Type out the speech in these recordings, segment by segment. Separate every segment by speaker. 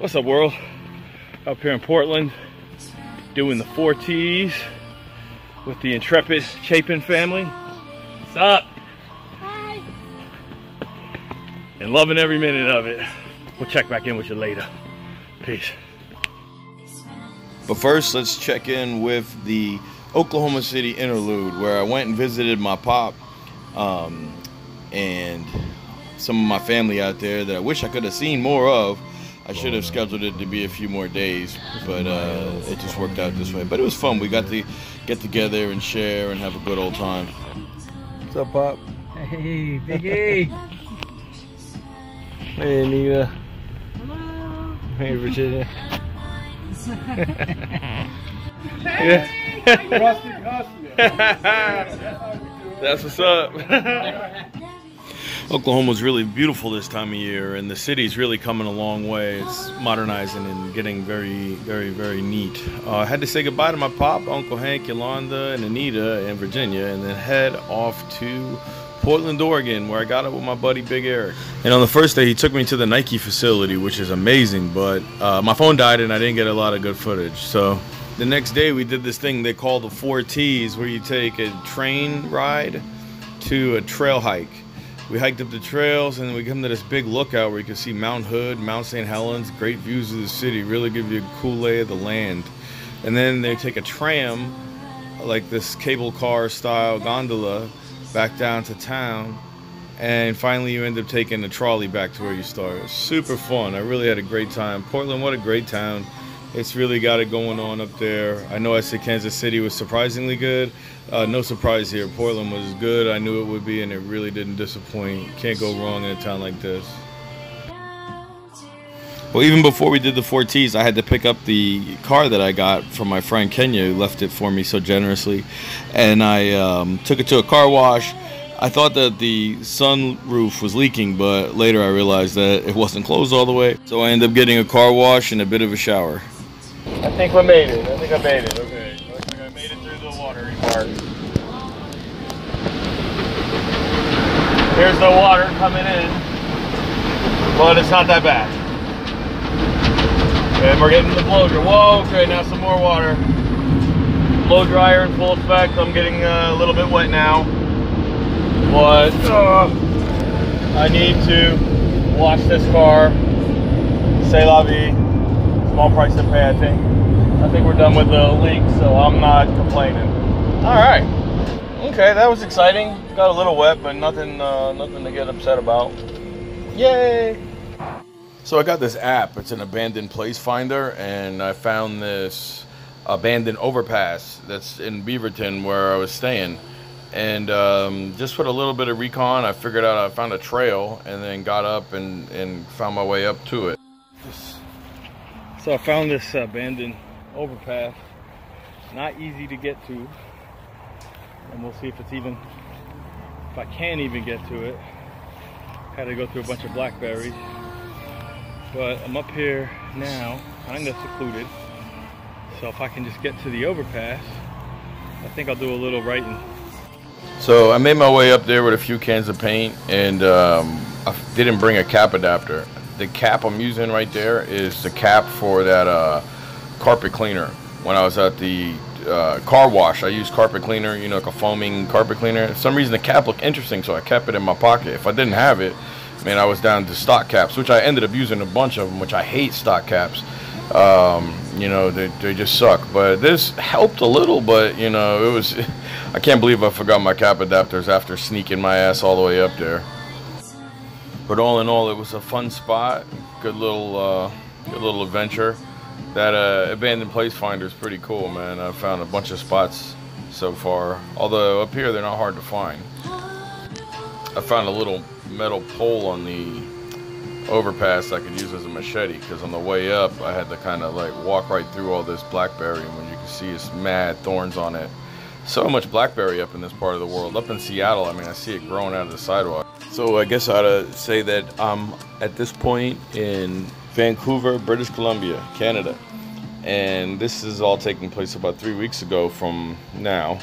Speaker 1: What's up, world? Up here in Portland, doing the 4Ts with the intrepid Chapin family. What's up?
Speaker 2: Hi.
Speaker 1: And loving every minute of it. We'll check back in with you later. Peace.
Speaker 3: But first, let's check in with the Oklahoma City interlude, where I went and visited my pop and some of my family out there that I wish I could have seen more of. I should have scheduled it to be a few more days, but it just worked out this way. But it was fun. We got to get together and share and have a good old time. What's up, Pop?
Speaker 4: Hey, Biggie.
Speaker 1: Hey, Anita.
Speaker 2: Hello.
Speaker 1: Hey, Virginia.
Speaker 2: Hey.
Speaker 1: That's what's up. Oklahoma's really beautiful this time of year, and the city's really coming a long way. It's modernizing and getting very, very, very neat. I had to say goodbye to my pop, Uncle Hank, Yolanda, and Anita in Virginia, and then head off to Portland, Oregon, where I got up with my buddy Big Eric. And on the first day, he took me to the Nike facility, which is amazing, but my phone died and I didn't get a lot of good footage. So the next day, we did this thing they call the 4Ts, where you take a train ride to a trail hike. We hiked up the trails, and then we come to this big lookout where you can see Mount Hood, Mount St. Helens, great views of the city, really give you a cool lay of the land. And then they take a tram, like this cable car style gondola, back down to town, and finally you end up taking the trolley back to where you started. Super fun. I really had a great time. Portland, what a great town. It's really got it going on up there. I know I said Kansas City was surprisingly good. No surprise here. Portland was good. I knew it would be, and it really didn't disappoint. Can't go wrong in a town like this.
Speaker 3: Well, even before we did the 4Ts, I had to pick up the car that I got from my friend Kenya, who left it for me so generously. And I took it to a car wash. I thought that the sunroof was leaking, but later I realized that it wasn't closed all the way. So I ended up getting a car wash and a bit of a shower.
Speaker 1: I think we made it. Okay. Looks like I made it through the watering part. Here's the water coming in, but it's not that bad. And we're getting the blow dryer. Whoa, okay, now some more water. Blow dryer in full effect. I'm getting a little bit wet now. But I need to wash this car. C'est la vie. Small price to pay, I think. I think we're done with the leak, so I'm not complaining. All right. Okay, that was exciting. Got a little wet, but nothing to get upset about. Yay!
Speaker 3: So I got this app. It's an abandoned place finder, and I found this abandoned overpass that's in Beaverton where I was staying. And just with a little bit of recon, I figured out I found a trail, and then got up and found my way up to it.
Speaker 1: So I found this abandoned overpass. Not easy to get to, and we'll see if I can even get to it. Had to go through a bunch of blackberries. But I'm up here now, kind of secluded. So if I can just get to the overpass, I think I'll do a little writing.
Speaker 3: So I made my way up there with a few cans of paint, and I didn't bring a cap adapter. The cap I'm using right there is the cap for that carpet cleaner. When I was at the car wash, I used carpet cleaner, you know, like a foaming carpet cleaner. For some reason the cap looked interesting, so I kept it in my pocket. If I didn't have it, man, I was down to stock caps, which I ended up using a bunch of them, which I hate stock caps. You know, they just suck. But this helped a little, but, you know, it was... I can't believe I forgot my cap adapters after sneaking my ass all the way up there. But all in all, it was a fun spot. Good little adventure. That abandoned place finder is pretty cool, man. I found a bunch of spots so far. Although up here, they're not hard to find. I found a little metal pole on the overpass I could use as a machete, because on the way up I had to kind of like walk right through all this blackberry, and when you can see it's mad thorns on it. So much blackberry up in this part of the world. Up in Seattle, I mean, I see it growing out of the sidewalk. So I guess I ought to say that I'm at this point in Vancouver, British Columbia, Canada, and this is all taking place about 3 weeks ago from now.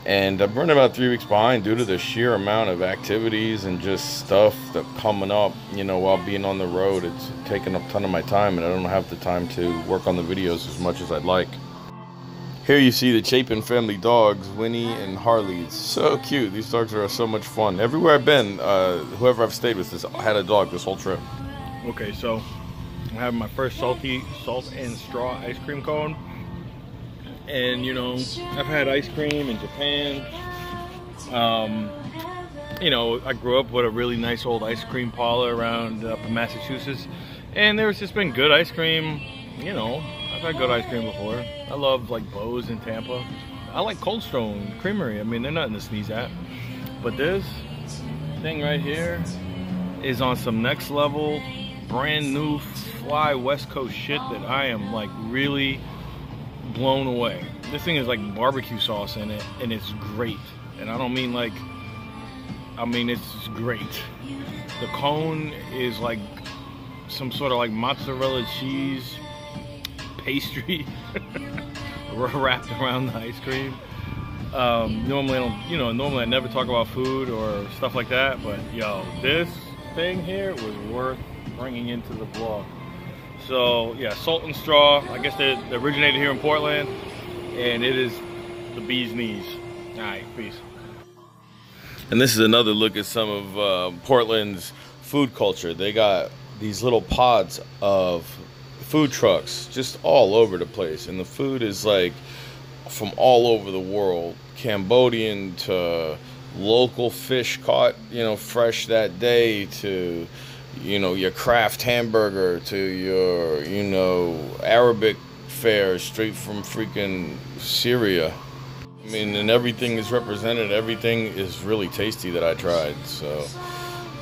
Speaker 3: And I'm running about 3 weeks behind due to the sheer amount of activities and just stuff that coming up, you know, while being on the road. It's taking up a ton of my time, and I don't have the time to work on the videos as much as I'd like. Here you see the Chapin family dogs, Winnie and Harley. It's so cute. These dogs are so much fun. Everywhere I've been, whoever I've stayed with has had a dog this whole trip.
Speaker 1: Okay, so I'm having my first salty salt and straw ice cream cone. And you know, I've had ice cream in Japan. You know, I grew up with a really nice old ice cream parlor around up in Massachusetts, and there's just been good ice cream. You know, I've had good ice cream before. I love like Bo's in Tampa. I like Cold Stone Creamery. I mean, they're nothing to sneeze at. But this thing right here is on some next level, brand new fly West Coast shit that I am like really blown away. This thing is like barbecue sauce in it, and it's great. And I don't mean like, I mean it's great. The cone is like some sort of like mozzarella cheese pastry wrapped around the ice cream. Normally I don't, you know, normally I never talk about food or stuff like that, but yo, this thing here was worth bringing into the vlog. So yeah, Salt and Straw, I guess they originated here in Portland, and it is the bee's knees. All right, peace. And this is another look at some of Portland's food culture. They got these little pods of food trucks just all over the place, and the food is like from all over the world, Cambodian to local fish caught, you know, fresh that day, to, you know, your Kraft hamburger, to your, you know, Arabic fare straight from freaking Syria. I mean, and everything is represented. Everything is really tasty that I tried. So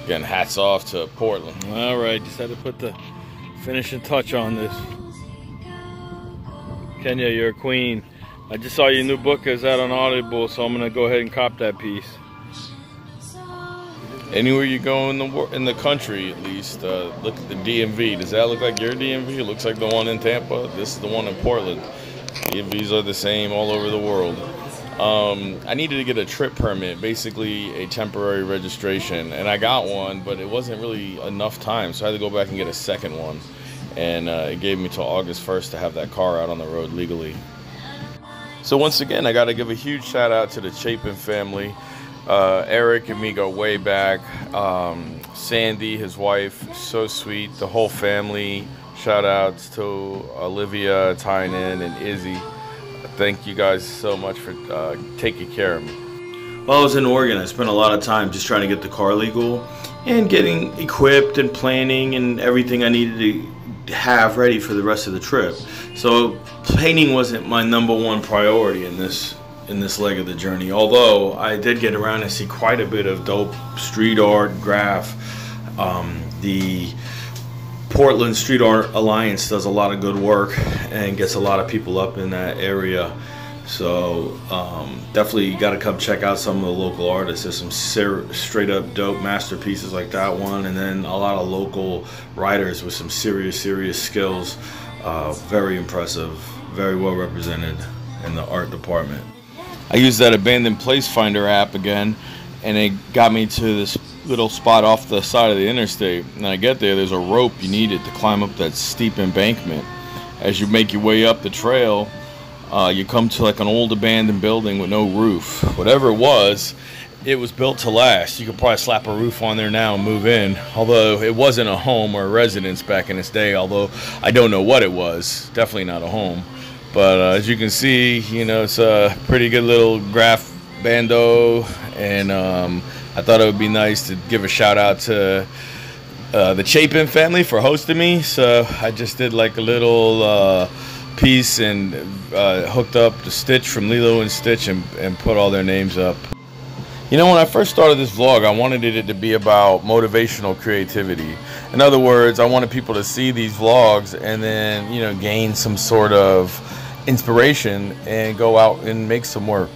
Speaker 1: again, hats off to Portland. All right, just had to put the finishing touch on this. Kenya, you're a queen. I just saw your new book is out on Audible, so I'm gonna go ahead and cop that piece. Anywhere you go in the country, at least, look at the DMV. Does that look like your DMV? It looks like the one in Tampa. This is the one in Portland. DMVs are the same all over the world. I needed to get a trip permit, basically a temporary registration, and I got one, but it wasn't really enough time, so I had to go back and get a second one. And it gave me till August 1st to have that car out on the road legally. So once again, I got to give a huge shout out to the Chapin family. Eric and me go way back. Sandy, his wife, so sweet. The whole family. Shout outs to Olivia, Tynan, and Izzy. Thank you guys so much for taking care of me. While I was in Oregon, I spent a lot of time just trying to get the car legal and getting equipped and planning and everything I needed to have ready for the rest of the trip. So painting wasn't my #1 priority in this leg of the journey, although I did get around and see quite a bit of dope street art, graph. The Portland Street Art Alliance does a lot of good work and gets a lot of people up in that area. So definitely got to come check out some of the local artists. There's some straight up dope masterpieces like that one, and then a lot of local writers with some serious skills. Very impressive, very well represented in the art department. I used that Abandoned Place Finder app again, and it got me to this little spot off the side of the interstate. And I get there, there's a rope you needed to climb up that steep embankment. As you make your way up the trail, you come to like an old abandoned building with no roof. Whatever it was built to last. You could probably slap a roof on there now and move in. Although it wasn't a home or a residence back in its day, although I don't know what it was. Definitely not a home. But as you can see, you know, it's a pretty good little graph bando, and I thought it would be nice to give a shout out to the Chapin family for hosting me. So I just did like a little piece and hooked up the Stitch from Lilo and Stitch and put all their names up. You know, when I first started this vlog, I wanted it to be about motivational creativity. In other words, I wanted people to see these vlogs and then, you know, gain some sort of inspiration and go out and make some work.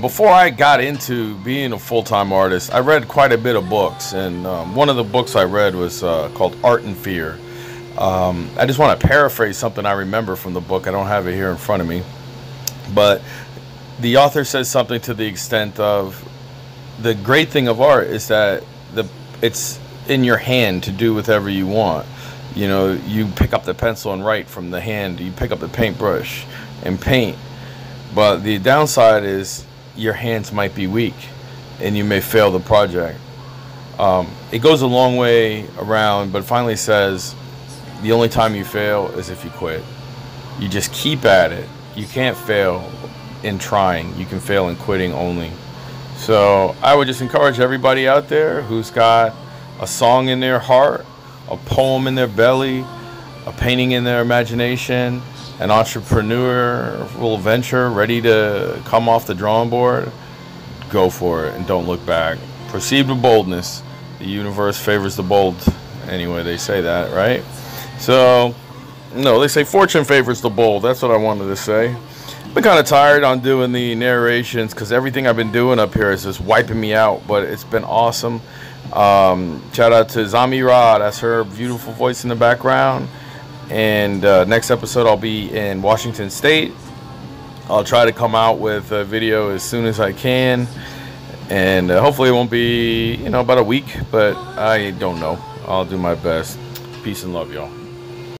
Speaker 1: Before I got into being a full-time artist, I read quite a bit of books, and one of the books I read was called Art and Fear. I just want to paraphrase something I remember from the book. I don't have it here in front of me, but the author says something to the extent of, the great thing of art is that it's in your hand to do whatever you want. You know, you pick up the pencil and write from the hand. You pick up the paintbrush and paint. But the downside is your hands might be weak and you may fail the project. It goes a long way around, but finally says the only time you fail is if you quit. You just keep at it. You can't fail in trying. You can fail in quitting only. So I would just encourage everybody out there who's got a song in their heart, a poem in their belly, a painting in their imagination, an entrepreneurial venture ready to come off the drawing board, go for it and don't look back. Proceed with boldness. The universe favors the bold. Anyway, they say that, right? So, no, they say fortune favors the bold. That's what I wanted to say. Been kind of tired on doing the narrations because everything I've been doing up here is just wiping me out, but it's been awesome. Shout out to Zamira, that's her beautiful voice in the background. And next episode I'll be in Washington State. I'll try to come out with a video as soon as I can, and hopefully it won't be, about a week, but I don't know. I'll do my best. Peace and love, y'all.